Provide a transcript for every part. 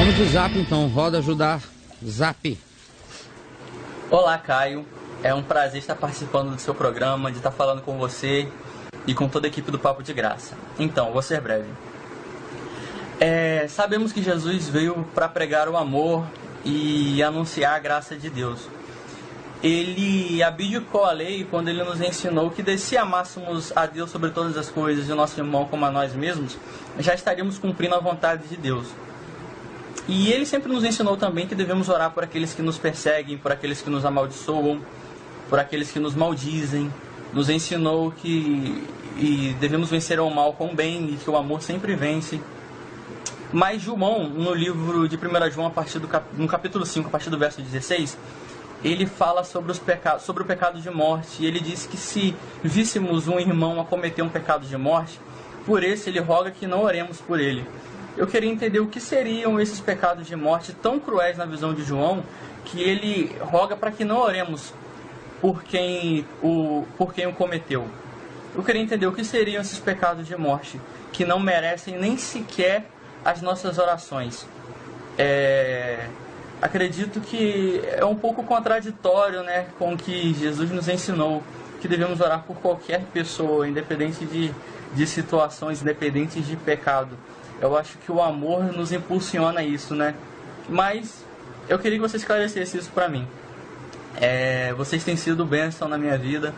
Vamos de zap então, roda ajudar. Zap. Olá, Caio. É um prazer estar participando do seu programa, de estar falando com você e com toda a equipe do Papo de Graça. Então, vou ser breve. Sabemos que Jesus veio para pregar o amor e anunciar a graça de Deus. Ele abdicou a lei quando ele nos ensinou que se amássemos a Deus sobre todas as coisas e o nosso irmão como a nós mesmos, já estaríamos cumprindo a vontade de Deus. E ele sempre nos ensinou também que devemos orar por aqueles que nos perseguem, por aqueles que nos amaldiçoam, por aqueles que nos maldizem. Nos ensinou que devemos vencer o mal com o bem e que o amor sempre vence. Mas João, no livro de 1 João, no capítulo 5, a partir do verso 16, ele fala sobre o pecado de morte. E ele diz que se víssemos um irmão a cometer um pecado de morte, por esse ele roga que não oremos por ele. Eu queria entender o que seriam esses pecados de morte tão cruéis na visão de João, que ele roga para que não oremos por quem o cometeu. Eu queria entender o que seriam esses pecados de morte, que não merecem nem sequer as nossas orações. Acredito que é um pouco contraditório, né, com o que Jesus nos ensinou, que devemos orar por qualquer pessoa, independente de situações, independente de pecado. Eu acho que o amor nos impulsiona isso, né? Mas eu queria que você esclarecesse isso para mim. Vocês têm sido bênção na minha vida.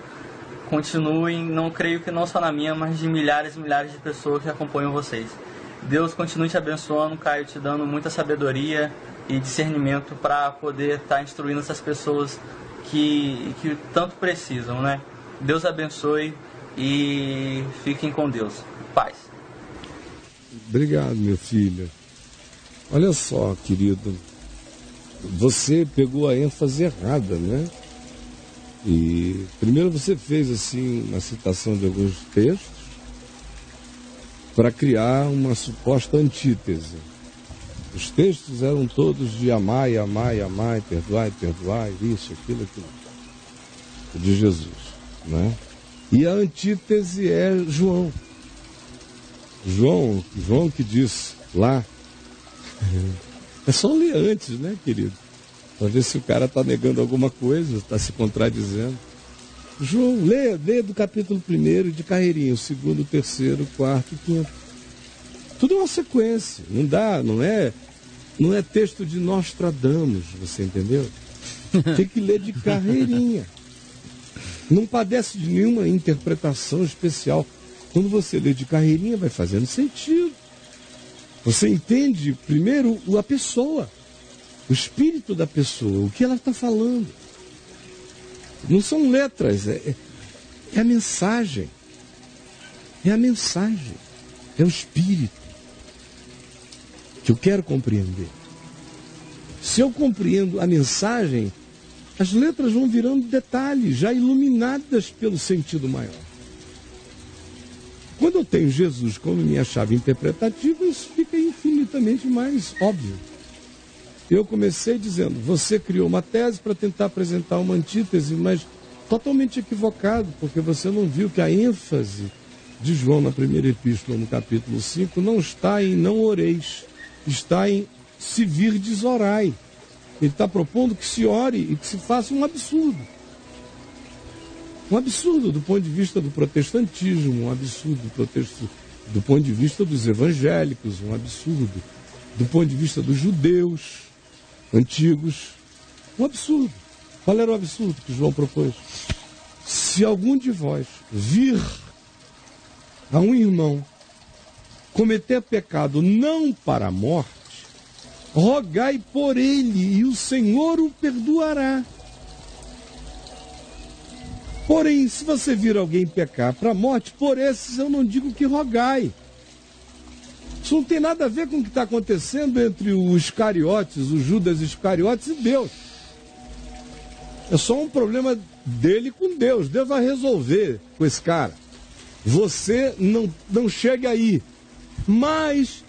Continuem, não creio que não só na minha, mas de milhares e milhares de pessoas que acompanham vocês. Deus continue te abençoando, Caio, te dando muita sabedoria e discernimento para poder estar instruindo essas pessoas que tanto precisam, né? Deus abençoe e fiquem com Deus. Paz. Obrigado, meu filho. Olha só, querido, você pegou a ênfase errada, né? E primeiro você fez assim uma citação de alguns textos para criar uma suposta antítese. Os textos eram todos de amai, amai, amai, perdoai, perdoai, isso, aquilo, de Jesus, né? E a antítese é João. João que diz lá, é só ler antes, né, querido? Para ver se o cara está negando alguma coisa, está se contradizendo. João, lê do capítulo 1 de carreirinha, o 2º, 3º, 4º e 5º. Tudo é uma sequência, não é texto de Nostradamus, você entendeu? Tem que ler de carreirinha. Não padece de nenhuma interpretação especial. Quando você lê de carreirinha, vai fazendo sentido. Você entende primeiro a pessoa, o espírito da pessoa, o que ela está falando. Não são letras, é a mensagem. É a mensagem, é o espírito que eu quero compreender. Se eu compreendo a mensagem, as letras vão virando detalhes, já iluminadas pelo sentido maior. Quando eu tenho Jesus como minha chave interpretativa, isso fica infinitamente mais óbvio. Eu comecei dizendo, você criou uma tese para tentar apresentar uma antítese, mas totalmente equivocado, porque você não viu que a ênfase de João na primeira epístola, no capítulo 5, não está em não oreis, está em se virdes orai. Ele está propondo que se ore e que se faça um absurdo. Um absurdo do ponto de vista do protestantismo, um absurdo do ponto de vista dos evangélicos, um absurdo do ponto de vista dos judeus antigos. Um absurdo. Qual era o absurdo que João propôs? Se algum de vós vir a um irmão cometer pecado não para a morte, rogai por ele e o Senhor o perdoará. Porém, se você vir alguém pecar para a morte, por esses eu não digo que rogai. Isso não tem nada a ver com o que está acontecendo entre os Iscariotes, os Judas Iscariotes e Deus. É só um problema dele com Deus. Deus vai resolver com esse cara. Você não chega aí. Mas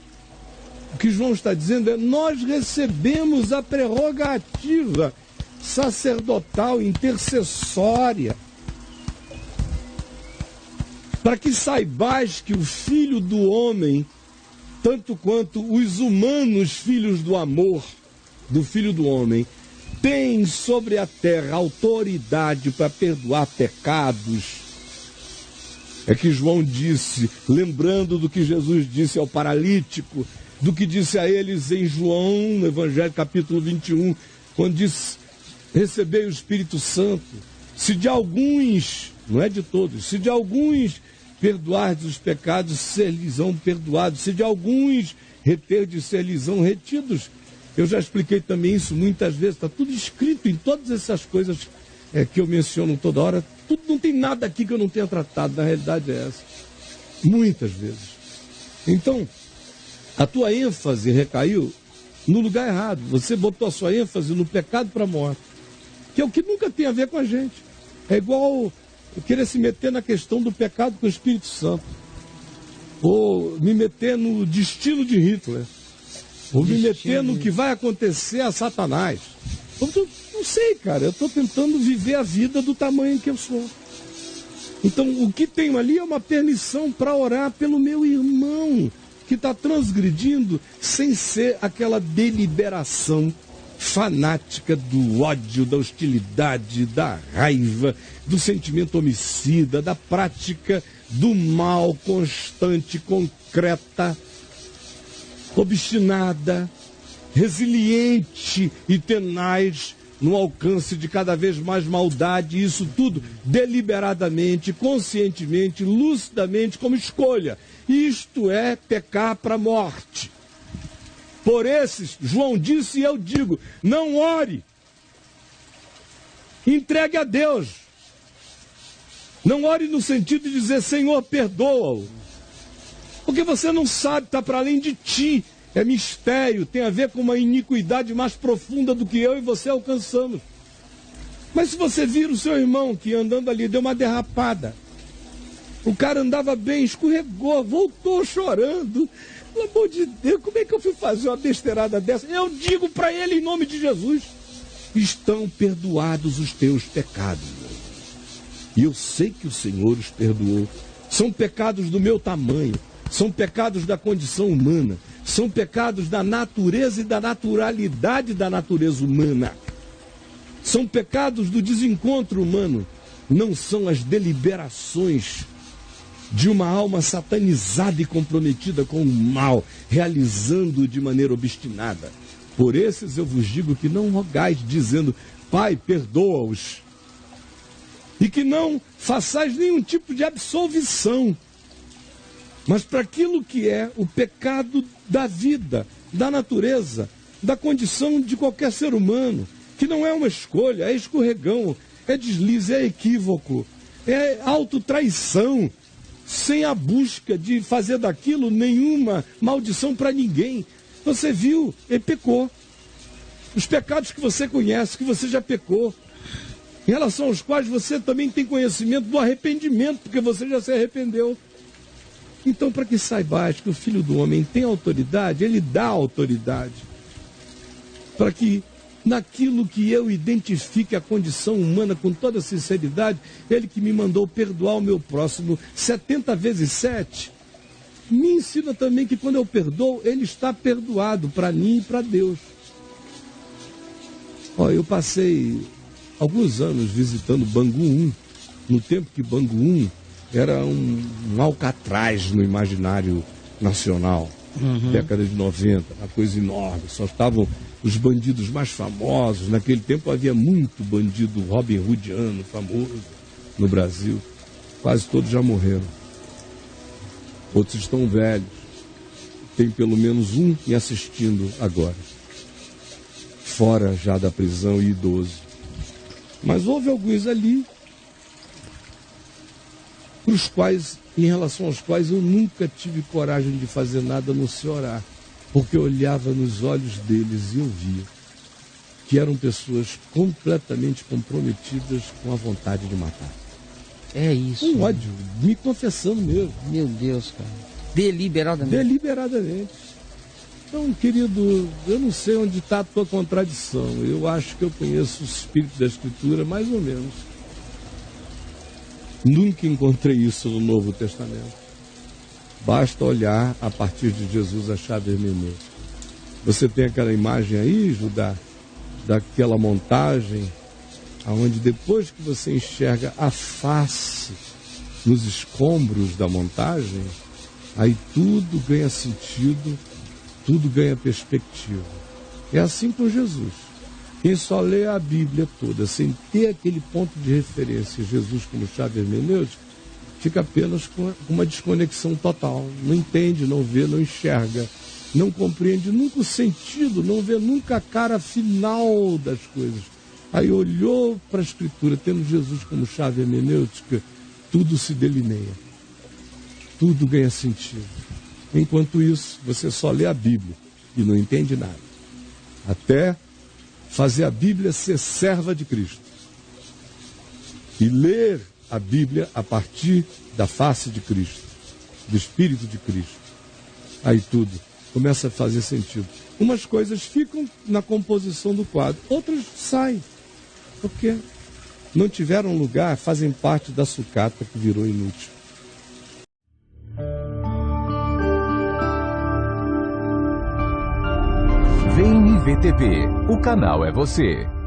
o que João está dizendo é: nós recebemos a prerrogativa sacerdotal, intercessória, para que saibais que o Filho do Homem tanto quanto os humanos filhos do amor, do Filho do Homem, têm sobre a terra autoridade para perdoar pecados. É que João disse, lembrando do que Jesus disse ao paralítico, do que disse a eles em João, no Evangelho capítulo 21, quando disse, recebei o Espírito Santo. Se de alguns, não é de todos, se de alguns perdoardes os pecados, ser-lhes-ão perdoados. Se de alguns reterdes, ser-lhes-ão retidos. Eu já expliquei também isso muitas vezes, está tudo escrito em todas essas coisas que eu menciono toda hora. Tudo, não tem nada aqui que eu não tenha tratado, na realidade é essa. Muitas vezes. Então, a tua ênfase recaiu no lugar errado. Você botou a sua ênfase no pecado para a morte, que é o que nunca tem a ver com a gente. É igual querer se meter na questão do pecado com o Espírito Santo, ou me meter no destino de Hitler, ou me meter no que vai acontecer a Satanás. Não sei, cara, eu estou tentando viver a vida do tamanho que eu sou. Então, o que tenho ali é uma permissão para orar pelo meu irmão, que está transgredindo, sem ser aquela deliberação fanática do ódio, da hostilidade, da raiva, do sentimento homicida, da prática do mal constante, concreta, obstinada, resiliente e tenaz no alcance de cada vez mais maldade, isso tudo deliberadamente, conscientemente, lucidamente, como escolha. Isto é pecar para a morte. Por esses, João disse e eu digo, não ore. Entregue a Deus. Não ore no sentido de dizer, Senhor, perdoa-o. Porque você não sabe, está para além de ti. É mistério, tem a ver com uma iniquidade mais profunda do que eu e você alcançamos. Mas se você vir o seu irmão que andando ali deu uma derrapada, o cara andava bem, escorregou, voltou chorando. Pelo amor de Deus, como é que eu fui fazer uma besteirada dessa? Eu digo para ele em nome de Jesus, estão perdoados os teus pecados. E eu sei que o Senhor os perdoou. São pecados do meu tamanho, são pecados da condição humana, são pecados da natureza e da naturalidade da natureza humana. São pecados do desencontro humano, não são as deliberações de uma alma satanizada e comprometida com o mal, realizando de maneira obstinada. Por esses eu vos digo que não rogais, dizendo, Pai, perdoa-os. E que não façais nenhum tipo de absolvição, mas para aquilo que é o pecado da vida, da natureza, da condição de qualquer ser humano, que não é uma escolha, é escorregão, é deslize, é equívoco, é autotraição, sem a busca de fazer daquilo nenhuma maldição para ninguém. Você viu, ele pecou. Os pecados que você conhece, que você já pecou, em relação aos quais você também tem conhecimento do arrependimento, porque você já se arrependeu. Então, para que saibais que o Filho do Homem tem autoridade, ele dá autoridade, para que naquilo que eu identifique a condição humana com toda sinceridade, ele que me mandou perdoar o meu próximo 70 vezes 7, me ensina também que quando eu perdoo, ele está perdoado para mim e para Deus. Eu passei alguns anos visitando Bangu 1, no tempo que Bangu 1 era um alcatraz no imaginário nacional, década de 90, uma coisa enorme, só estavam os bandidos mais famosos. Naquele tempo havia muito bandido Robin Hoodiano famoso no Brasil, quase todos já morreram, outros estão velhos, tem pelo menos um me assistindo agora, fora já da prisão e idoso. Mas houve alguns ali em relação aos quais eu nunca tive coragem de fazer nada a não ser orar, porque eu olhava nos olhos deles e eu via que eram pessoas completamente comprometidas com a vontade de matar. É isso. Um ódio, me confessando mesmo. Meu Deus, cara. Deliberadamente. Deliberadamente. Então, querido, eu não sei onde está a tua contradição. Eu acho que eu conheço o espírito da Escritura mais ou menos. Nunca encontrei isso no Novo Testamento. Basta olhar a partir de Jesus a chave hermenêutica. Você tem aquela imagem aí, Judá, daquela montagem, onde depois que você enxerga a face nos escombros da montagem, aí tudo ganha sentido, tudo ganha perspectiva. É assim com Jesus. Quem só lê a Bíblia toda sem ter aquele ponto de referência, Jesus como chave hermenêutica, fica apenas com uma desconexão total. Não entende, não vê, não enxerga, não compreende nunca o sentido, não vê nunca a cara final das coisas. Aí olhou para a Escritura, tendo Jesus como chave hermenêutica, tudo se delineia, tudo ganha sentido. Enquanto isso, você só lê a Bíblia e não entende nada. Até fazer a Bíblia ser serva de Cristo. E ler a Bíblia a partir da face de Cristo, do Espírito de Cristo. Aí tudo começa a fazer sentido. Umas coisas ficam na composição do quadro, outras saem, porque não tiveram lugar, fazem parte da sucata que virou inútil. VNVTV, o canal é você.